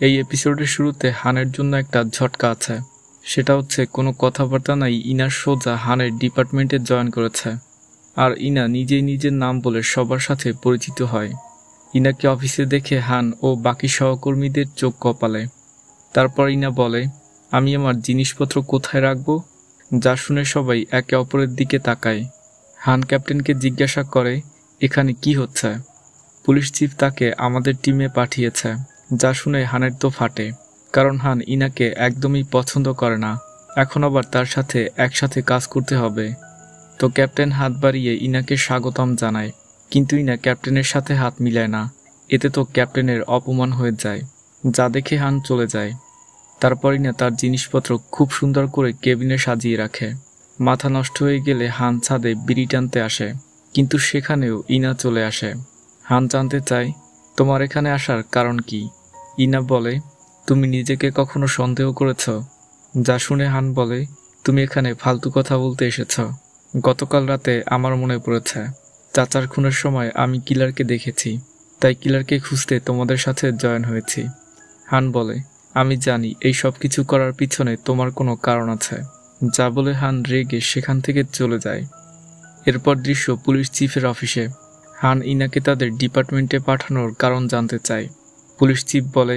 এই এপিসোডের শুরুতে হানের জন্য একটা ঝটকা আছে। সেটা হচ্ছে কোনো কথাবার্তা নাই ইনার সোজা হানের ডিপার্টমেন্টে জয়েন করেছে। আর ইনা নিজেই নিজের নাম বলে সবার সাথে পরিচিত হয়। ইনাকে অফিসে দেখে হান ও বাকি সহকর্মীদের চোখ কপালে। তারপর ইনা বলে, আমি আমার জিনিসপত্র কোথায় রাখবো? যা শুনে সবাই একে অপরের দিকে তাকায়। হান ক্যাপ্টেনকে জিজ্ঞাসা করে, এখানে কি হচ্ছে? পুলিশ চিফ তাকে আমাদের টিমে পাঠিয়েছে। যা শুনে হানের তো ফাটে, কারণ হান ইনাকে একদমই পছন্দ করে না। এখন আবার তার সাথে একসাথে কাজ করতে হবে। তো ক্যাপ্টেন হাত বাড়িয়ে ইনাকে স্বাগতম জানায়, কিন্তু ইনা ক্যাপ্টেনের সাথে হাত মিলায় না। এতে তো ক্যাপ্টেনের অপমান হয়ে যায়, যা দেখে হান চলে যায়। তারপর ইনা তার জিনিসপত্র খুব সুন্দর করে কেবিনে সাজিয়ে রাখে। মাথা নষ্ট হয়ে গেলে হান ছাদে বিড়ি টানতে আসে, কিন্তু সেখানেও ইনা চলে আসে। হান জানতে চায়, তোমার এখানে আসার কারণ কি? ইনা বলে, তুমি নিজেকে কখনো সন্দেহ করেছ? যা শুনে হান বলে, তুমি এখানে ফালতু কথা বলতে এসেছ। গতকাল রাতে আমার মনে পড়েছে, চাচার খুনের সময় আমি কিলারকে দেখেছি, তাই কিলারকে খুঁজতে তোমাদের সাথে জয়েন হয়েছি। হান বলে, আমি জানি এই সব কিছু করার পিছনে তোমার কোনো কারণ আছে। যা বলে হান রেগে সেখান থেকে চলে যায়। এরপর দৃশ্য পুলিশ চিফের অফিসে। হান ইনাকে তাদের ডিপার্টমেন্টে পাঠানোর কারণ জানতে চায়। পুলিশ চিফ বলে,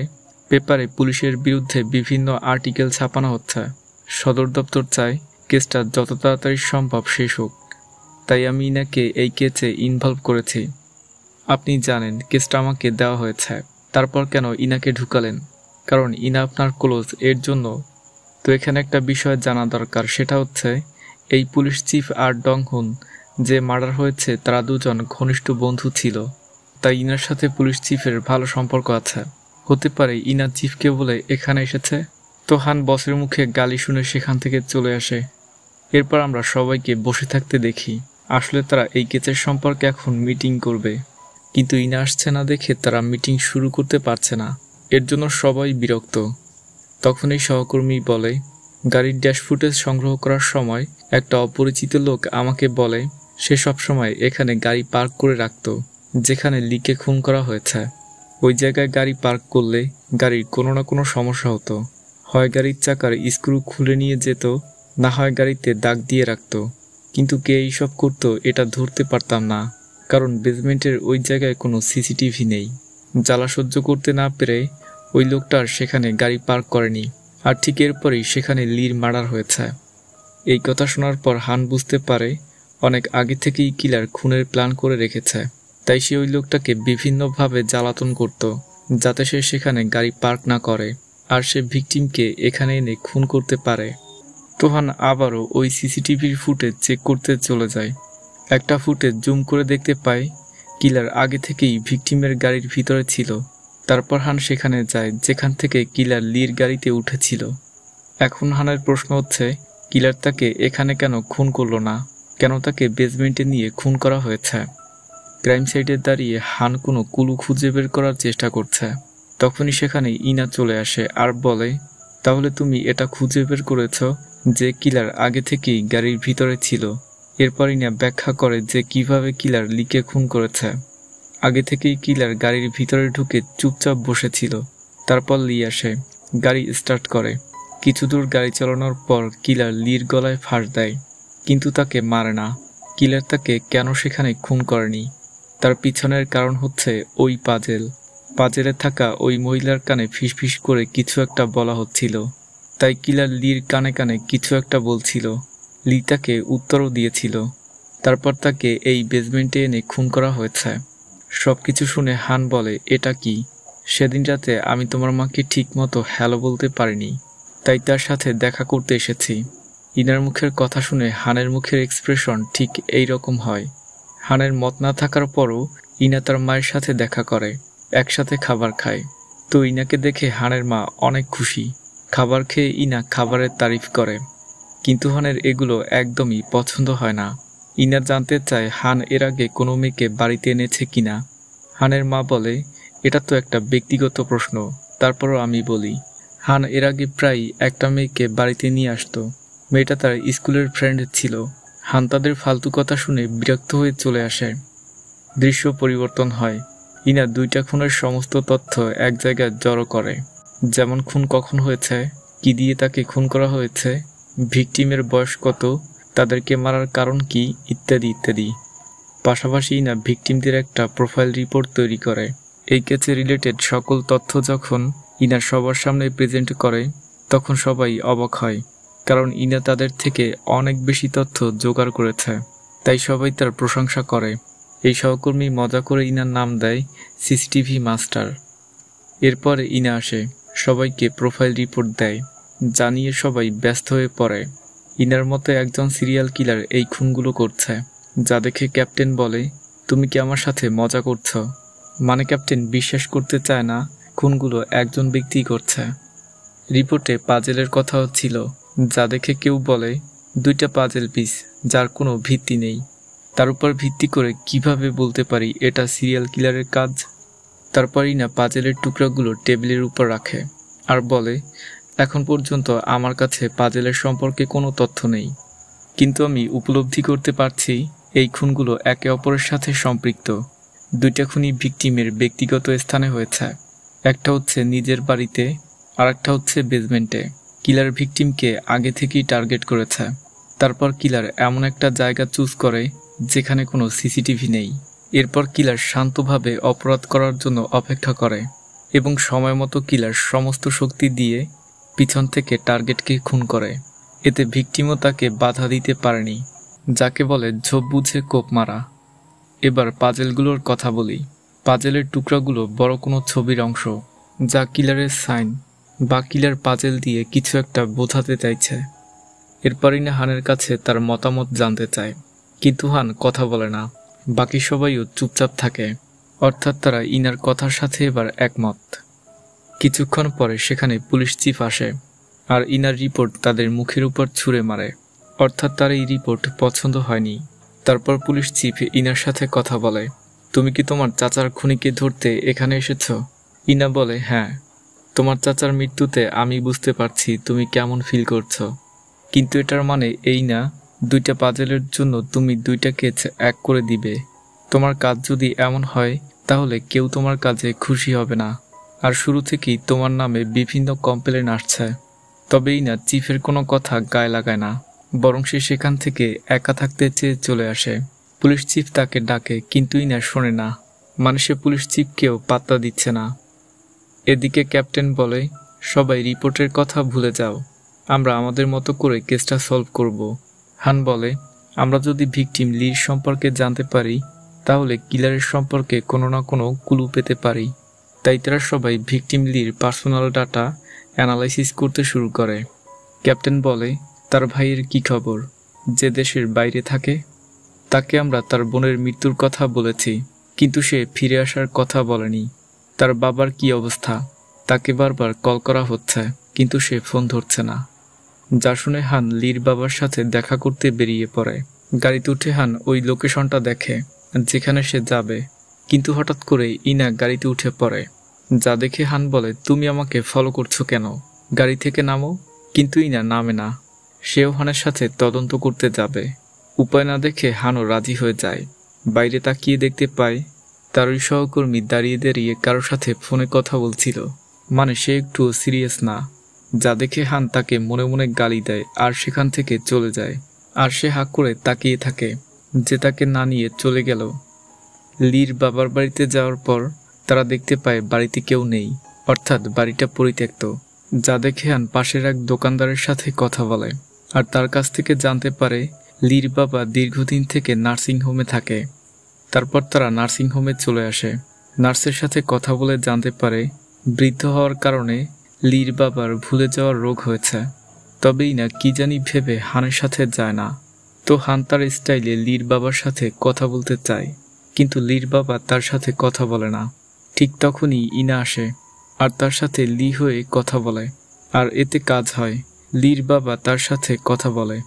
পেপারে পুলিশের বিরুদ্ধে বিভিন্ন আর্টিকেল ছাপানো হচ্ছে। সদর দপ্তর চায় কেসটা যত তাড়াতাড়ি সম্ভব শেষ হোক, তাই আমি ইনাকে এই কেসে ইনভলভ করেছি। আপনি জানেন কেসটা আমাকে দেওয়া হয়েছে, তারপর কেন ইনাকে ঢুকালেন? কারণ ইনা আপনার ক্লোজ, এর জন্য। তো এখানে একটা বিষয় জানা দরকার, সেটা হচ্ছে এই পুলিশ চিফ আর ডং হুন যে মার্ডার হয়েছে তারা দুজন ঘনিষ্ঠ বন্ধু ছিল, তাই ইনার সাথে পুলিশ চিফের ভালো সম্পর্ক আছে। হতে পারে ইনা চিফকে বলে এখানে এসেছে। তো হান বসের মুখে গালি শুনে সেখান থেকে চলে আসে। এরপর আমরা সবাইকে বসে থাকতে দেখি। আসলে তারা এই কেসের সম্পর্কে এখন মিটিং করবে, কিন্তু ইনা আসছে না দেখে তারা মিটিং শুরু করতে পারছে না। এর জন্য সবাই বিরক্ত। তখন এই সহকর্মী বলে, গাড়ির ড্যাশ ফুটেজ সংগ্রহ করার সময় একটা অপরিচিত লোক আমাকে বলে সে সবসময় এখানে গাড়ি পার্ক করে রাখত যেখানে লিকে খুন করা হয়েছে। ওই জায়গায় গাড়ি পার্ক করলে গাড়ির কোনো না কোনো সমস্যা হতো। হয় গাড়ির চাকার স্ক্রু খুলে নিয়ে যেত, না হয় গাড়িতে দাগ দিয়ে রাখত। কিন্তু কে এইসব করতো এটা ধরতে পারতাম না, কারণ বেসমেন্টের ওই জায়গায় কোনো সিসিটিভি নেই। জ্বালা সহ্য করতে না পেরে ওই লোকটার সেখানে গাড়ি পার্ক করেনি। আর ঠিক এরপরেই সেখানে লির মার্ডার হয়েছে। এই কথা শোনার পর হান বুঝতে পারে অনেক আগে থেকেই কিলার খুনের প্ল্যান করে রেখেছে। তাই সে ওই লোকটাকে বিভিন্নভাবে জ্বালাতন করত, যাতে সে সেখানে গাড়ি পার্ক না করে আর সে ভিকটিমকে এখানে এনে খুন করতে পারে। তো হান আবারও ওই সিসিটিভির ফুটেজ চেক করতে চলে যায়। একটা ফুটেজ জুম করে দেখতে পায় কিলার আগে থেকেই ভিকটিমের গাড়ির ভিতরে ছিল। তারপর হান সেখানে যায় যেখান থেকে কিলার লির গাড়িতে উঠেছিল। এখন হানের প্রশ্ন হচ্ছে, কিলার তাকে এখানে কেন খুন করলো না? কেন তাকে বেসমেন্টে নিয়ে খুন করা হয়েছে? ক্রাইম সাইটে দাঁড়িয়ে হান কোনো কুলু খুঁজে বের করার চেষ্টা করছে। তখনই সেখানে ইনা চলে আসে আর বলে, তাহলে তুমি এটা খুঁজে বের করেছ যে কিলার আগে থেকেই গাড়ির ভিতরে ছিল। এরপর ইনা ব্যাখ্যা করে যে কিভাবে কিলার লিকে খুন করেছে। আগে থেকেই কিলার গাড়ির ভিতরে ঢুকে চুপচাপ বসেছিল। তারপর লি আসে, গাড়ি স্টার্ট করে। কিছু দূর গাড়ি চালানোর পর কিলার লির গলায় ফাঁস দেয়, কিন্তু তাকে মারে না। কিলার তাকে কেন সেখানে খুন করেনি? তার পিছনের কারণ হচ্ছে ওই পাজেলে থাকা ওই মহিলার কানে ফিসফিস করে কিছু একটা বলা হচ্ছিল। তাই কিলার লির কানে কানে কিছু একটা বলছিল। লি তাকে উত্তরও দিয়েছিল। তারপর তাকে এই বেসমেন্টে এনে খুন করা হয়েছে। সবকিছু শুনে হান বলে, এটা কি? সেদিন রাতে আমি তোমার মাকে ঠিক মতো হ্যালো বলতে পারিনি, তাই তার সাথে দেখা করতে এসেছি। ইনার মুখের কথা শুনে হানের মুখের এক্সপ্রেশন ঠিক এই রকম হয়। হানের মত না থাকার পরও ইনা তার মায়ের সাথে দেখা করে, একসাথে খাবার খায়। তো ইনাকে দেখে হানের মা অনেক খুশি। খাবার খেয়ে ইনা খাবারের তারিফ করে, কিন্তু হানের এগুলো একদমই পছন্দ হয় না। ইনা জানতে চায় হান এর আগে কোনো মেয়েকে বাড়িতে এনেছে কিনা। হানের মা বলে, এটা তো একটা ব্যক্তিগত প্রশ্ন, তারপরও আমি বলি, হান এর আগে প্রায় একটা মেয়েকে বাড়িতে নিয়ে আসতো। মেয়েটা তার স্কুলের ফ্রেন্ড ছিল। হান তাদের ফালতু কথা শুনে বিরক্ত হয়ে চলে আসে। দৃশ্য পরিবর্তন হয়। ইনা দুইটা খুনের সমস্ত তথ্য এক জায়গায় জড়ো করে। যেমন খুন কখন হয়েছে, কি দিয়ে তাকে খুন করা হয়েছে, ভিকটিমের বয়স কত, তাদেরকে মারার কারণ কি, ইত্যাদি ইত্যাদি। পাশাপাশি ইনা ভিকটিমদের একটা প্রোফাইল রিপোর্ট তৈরি করে। এই কেসে রিলেটেড সকল তথ্য যখন ইনা সবার সামনে প্রেজেন্ট করে তখন সবাই অবাক হয়, কারণ ইনা তাদের থেকে অনেক বেশি তথ্য জোগাড় করেছে, তাই সবাই তার প্রশংসা করে। এই সহকর্মী মজা করে ইনার নাম দেয় সিসিটিভি মাস্টার। এরপর ইনা আসে, সবাইকে প্রোফাইল রিপোর্ট দেয়, জানিয়ে সবাই ব্যস্ত হয়ে পড়ে। ইনার মতে একজন সিরিয়াল কিলার এই খুনগুলো করছে, যা দেখে ক্যাপ্টেন বলে, তুমি কি আমার সাথে মজা করছো? মানে ক্যাপ্টেন বিশ্বাস করতে চায় না খুনগুলো একজন ব্যক্তিই করছে। রিপোর্টে পাজেলের কথাও ছিল, যা দেখে কেউ বলে 2টা পাজেল পিস যার কোনো ভিত্তি নেই। তার উপর ভিত্তি করে কিভাবে বলতে পারি এটা সিরিয়াল কিলারের কাজ? তারপরই না পাজেলের টুকরাগুলো টেবিলের উপর রাখে আর বলে, এখন পর্যন্ত আমার কাছে পাজেলের সম্পর্কে কোনো তথ্য নেই, কিন্তু আমি উপলব্ধি করতে পারছি এই খুনগুলো একে অপরের সাথে সম্পৃক্ত। 2টা খুনই ভিকটিমের ব্যক্তিগত স্থানে হয়েছে, একটা হচ্ছে নিজের বাড়িতে আর একটা হচ্ছে বেসমেন্টে। কিলার ভিকটিমকে আগে থেকেই টার্গেট করেছে। তারপর কিলার এমন একটা জায়গা চুজ করে যেখানে কোনো সিসিটিভি নেই। এরপর কিলার শান্তভাবে অপরাধ করার জন্য অপেক্ষা করে এবং সময় মতো কিলার সমস্ত শক্তি দিয়ে পিছন থেকে টার্গেটকে খুন করে। এতে ভিকটিমও তাকে বাধা দিতে পারেনি, যাকে বলে ঝোপ বুঝে কোপ মারা। এবার পাজেলগুলোর কথা বলি। পাজেলের টুকরাগুলো বড় কোনো ছবির অংশ, যা কিলারের সাইন বা কিলার পাজেল দিয়ে কিছু একটা বোঝাতে চাইছে। এরপরই না হানের কাছে তার মতামত জানতে চায়, কিন্তু হান কথা বলে না। বাকি সবাইও চুপচাপ থাকে, অর্থাৎ তারা ইনার কথার সাথে এবার একমত। কিছুক্ষণ পরে সেখানে পুলিশ চিফ আসে আর ইনার রিপোর্ট তাদের মুখের উপর ছুঁড়ে মারে, অর্থাৎ তার এই রিপোর্ট পছন্দ হয়নি। তারপর পুলিশ চিফ ইনার সাথে কথা বলে, তুমি কি তোমার চাচার খুনিকে ধরতে এখানে এসেছ? ইনা বলে, হ্যাঁ, তোমার চাচার মৃত্যুতে আমি বুঝতে পারছি তুমি কেমন ফিল করছো, কিন্তু এটার মানে এই না 2টা পাজেলের জন্য তুমি 2টা কেস এক করে দিবে। তোমার কাজ যদি এমন হয় তাহলে কেউ তোমার কাজে খুশি হবে না, আর শুরু থেকেই তোমার নামে বিভিন্ন কমপ্লেন আসছে। তবেই না চিফের কোনো কথা গায়ে লাগায় না, বরং সে সেখান থেকে একা থাকতে চেয়ে চলে আসে। পুলিশ চিফ তাকে ডাকে, কিন্তু ইনা শোনে না, মানে সে পুলিশ চিফকেও পাত্তা দিচ্ছে না। এদিকে ক্যাপ্টেন বলে, সবাই রিপোর্টের কথা ভুলে যাও, আমরা আমাদের মতো করে কেসটা সলভ করব। হান বলে, আমরা যদি ভিকটিম লির সম্পর্কে জানতে পারি তাহলে কিলারের সম্পর্কে কোনো না কোনো ক্লু পেতে পারি। তাই তারা সবাই ভিকটিম লির পার্সোনাল ডাটা অ্যানালাইসিস করতে শুরু করে। ক্যাপ্টেন বলে, তার ভাইয়ের কি খবর, যে দেশের বাইরে থাকে? তাকে আমরা তার বোনের মৃত্যুর কথা বলেছি, কিন্তু সে ফিরে আসার কথা বলেনি। তার বাবার কি অবস্থা? তাকে বারবার কল করা হচ্ছে, কিন্তু সে ফোন ধরছে না। যা শুনে হান লির বাবার সাথে দেখা করতে বেরিয়ে পড়ে। গাড়িতে উঠে হান ওই লোকেশনটা দেখে যেখানে সে যাবে, কিন্তু হঠাৎ করে ইনা গাড়িতে উঠে পড়ে। যা দেখে হান বলে, তুমি আমাকে ফলো করছো কেন? গাড়ি থেকে নামো। কিন্তু ইনা নামে না, সেও হানের সাথে তদন্ত করতে যাবে। উপায় না দেখে হানও রাজি হয়ে যায়। বাইরে তাকিয়ে দেখতে পায় তার ওই সহকর্মী দাঁড়িয়ে দাঁড়িয়ে কারোর সাথে ফোনে কথা বলছিল, মানে সে একটুও সিরিয়াস না। যা দেখে হান তাকে মনে মনে গালি দেয় আর সেখান থেকে চলে যায়। আর সে হাঁক করে তাকিয়ে থাকে যে তাকে না নিয়ে চলে গেল। লির বাবার বাড়িতে যাওয়ার পর তারা দেখতে পায় বাড়িতে কেউ নেই, অর্থাৎ বাড়িটা পরিত্যক্ত। যা দেখে হান পাশের এক দোকানদারের সাথে কথা বলে আর তার কাছ থেকে জানতে পারে লির বাবা দীর্ঘদিন থেকে নার্সিংহোমে থাকে। তারপর তারা নার্সিংহোমে চলে আসে। নার্সের সাথে কথা বলে জানতে পারে বৃদ্ধ হওয়ার কারণে লির বাবার ভুলে যাওয়ার রোগ হয়েছে। তবেই না কি জানি ভেবে হানের সাথে যায় না। তো হান তার স্টাইলে লির বাবার সাথে কথা বলতে চায়, কিন্তু লির বাবা তার সাথে কথা বলে না। ঠিক তখনই ইনা আসে আর তার সাথে লি হয়ে কথা বলে, আর এতে কাজ হয়। লির বাবা তার সাথে কথা বলে।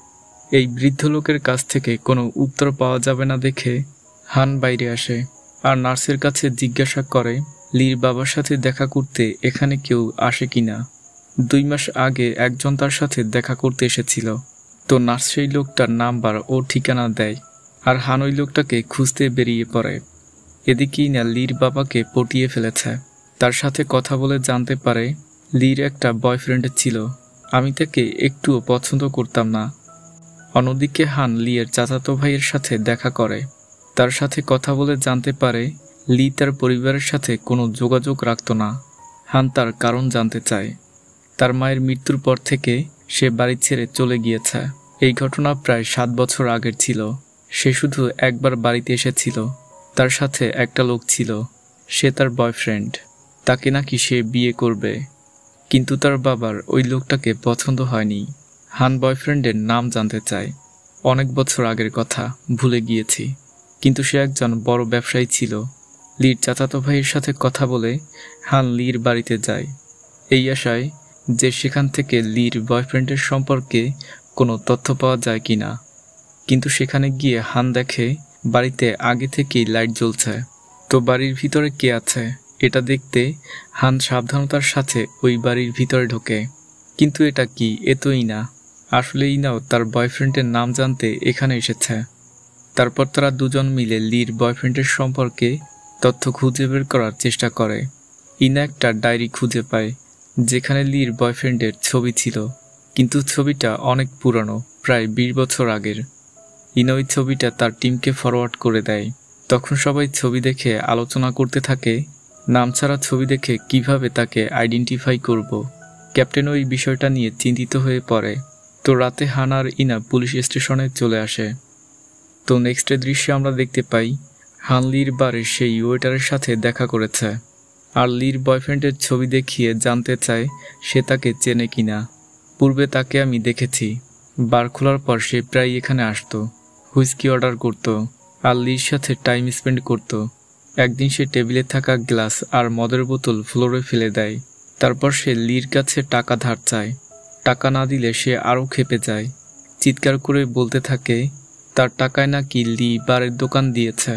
এই বৃদ্ধ লোকের কাছ থেকে কোনো উত্তর পাওয়া যাবে না দেখে হান বাইরে আসে আর নার্সের কাছে জিজ্ঞাসা করে লির বাবার সাথে দেখা করতে এখানে কেউ আসে কিনা। 2 মাস আগে একজন তার সাথে দেখা করতে এসেছিল। তো নার্স সেই লোকটার নাম্বার ও ঠিকানা দেয় আর হান ওই লোকটাকে খুঁজতে বেরিয়ে পড়ে। এদিকেই না লির বাবাকে পটিয়ে ফেলেছে। তার সাথে কথা বলে জানতে পারে লির একটা বয়ফ্রেন্ড ছিল, আমি তাকে একটুও পছন্দ করতাম না। অন্যদিকে হান লিয়ের চাচাতো ভাইয়ের সাথে দেখা করে, তার সাথে কথা বলে জানতে পারে লি তার পরিবারের সাথে কোনো যোগাযোগ রাখত না। হান তার কারণ জানতে চায়। তার মায়ের মৃত্যুর পর থেকে সে বাড়ি ছেড়ে চলে গিয়েছে। এই ঘটনা প্রায় 7 বছর আগের ছিল। সে শুধু একবার বাড়িতে এসেছিল। তার সাথে একটা লোক ছিল, সে তার বয়ফ্রেন্ড। তাকে নাকি সে বিয়ে করবে, কিন্তু তার বাবার ওই লোকটাকে পছন্দ হয়নি। হান বয়ফ্রেন্ডের নাম জানতে চায়। অনেক বছর আগের কথা, ভুলে গিয়েছি, কিন্তু সে একজন বড় ব্যবসায়ী ছিল। লির চাচাতো ভাইয়ের সাথে কথা বলে হান লির বাড়িতে যায়, এই আশায় যে সেখান থেকে লির বয়ফ্রেন্ডের সম্পর্কে কোনো তথ্য পাওয়া যায় কিনা। কিন্তু সেখানে গিয়ে হান দেখে বাড়িতে আগে থেকেই লাইট জ্বলছে। তো বাড়ির ভিতরে কে আছে এটা দেখতে হান সাবধানতার সাথে ওই বাড়ির ভিতরে ঢোকে। কিন্তু এটা কি? এ তো ইনা। আসলে ইনাও তার বয়ফ্রেন্ডের নাম জানতে এখানে এসেছে। তারপর তারা দুজন মিলে লির বয়ফ্রেন্ডের সম্পর্কে তথ্য খুঁজে বের করার চেষ্টা করে। ইনা একটা ডায়েরি খুঁজে পায় যেখানে লির বয়ফ্রেন্ডের ছবি ছিল, কিন্তু ছবিটা অনেক পুরনো, প্রায় 20 বছর আগের। ইনা ওই ছবিটা তার টিমকে ফরওয়ার্ড করে দেয়। তখন সবাই ছবি দেখে আলোচনা করতে থাকে নাম ছাড়া ছবি দেখে কিভাবে তাকে আইডেন্টিফাই করব। ক্যাপ্টেন ওই বিষয়টা নিয়ে চিন্তিত হয়ে পড়ে। তো রাতে হান আর ইনা পুলিশ স্টেশনে চলে আসে। তো নেক্সটের দৃশ্যে আমরা দেখতে পাই হান লির বারে সেই ওয়েটারের সাথে দেখা করেছে, আর লির বয়ফ্রেন্ডের ছবি দেখিয়ে জানতে চায় সে তাকে চেনে কিনা। পূর্বে তাকে আমি দেখেছি, বার খোলার পর সে প্রায় এখানে আসতো, হুইস্কি অর্ডার করত আর লির সাথে টাইম স্পেন্ড করত। একদিন সে টেবিলে থাকা গ্লাস আর মদের বোতল ফ্লোরে ফেলে দেয়। তারপর সে লির কাছে টাকা ধার চায়। টাকা না দিলে সে আরও ক্ষেপে যায়, চিৎকার করে বলতে থাকে তার টাকায় নাকি লি বারের দোকান দিয়েছে।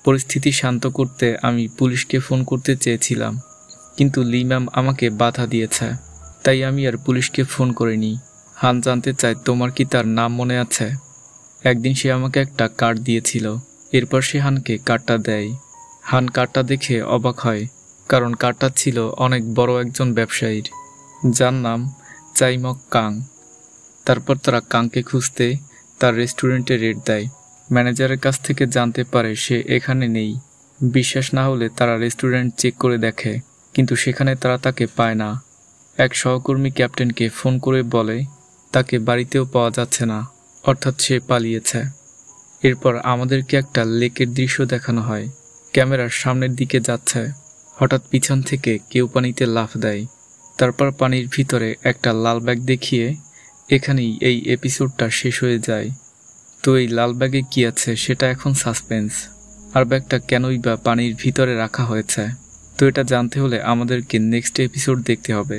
পরিস্থিতি শান্ত করতে আমি পুলিশকে ফোন করতে চেয়েছিলাম, কিন্তু লি ম্যাম আমাকে বাধা দিয়েছে, তাই আমি আর পুলিশকে ফোন করিনি। হান জানতে চায় তোমার কি তার নাম মনে আছে? একদিন সে আমাকে একটা কার্ড দিয়েছিল। এরপর সে হানকে কার্ডটা দেয়। হান কার্ডটা দেখে অবাক হয়, কারণ কার্ডটা ছিল অনেক বড় একজন ব্যবসায়ীর, যার নাম চাইমক কাং। তারপর তারা কাংকে খুঁজতে তার রেস্টুরেন্টে রেড দেয়। ম্যানেজারের কাছ থেকে জানতে পারে সে এখানে নেই। বিশ্বাস না হলে তারা রেস্টুরেন্ট চেক করে দেখে, কিন্তু সেখানে তারা তাকে পায় না। এক সহকর্মী ক্যাপ্টেনকে ফোন করে বলে তাকে বাড়িতেও পাওয়া যাচ্ছে না, অর্থাৎ সে পালিয়েছে। এরপর আমাদেরকে একটা লেকের দৃশ্য দেখানো হয়। ক্যামেরার সামনের দিকে যাচ্ছে, হঠাৎ পিছন থেকে কেউ পানিতে লাফ দেয়। তারপর পানির ভিতরে একটা লাল ব্যাগ দেখিয়ে এখানেই এই এপিসোডটা শেষ হয়ে যায়। তো এই লাল ব্যাগে কি আছে সেটা এখন সাসপেন্স, আর ব্যাগটা কেনই বা পানির ভিতরে রাখা হয়েছে। তো এটা জানতে হলে আমাদেরকে নেক্সট এপিসোড দেখতে হবে।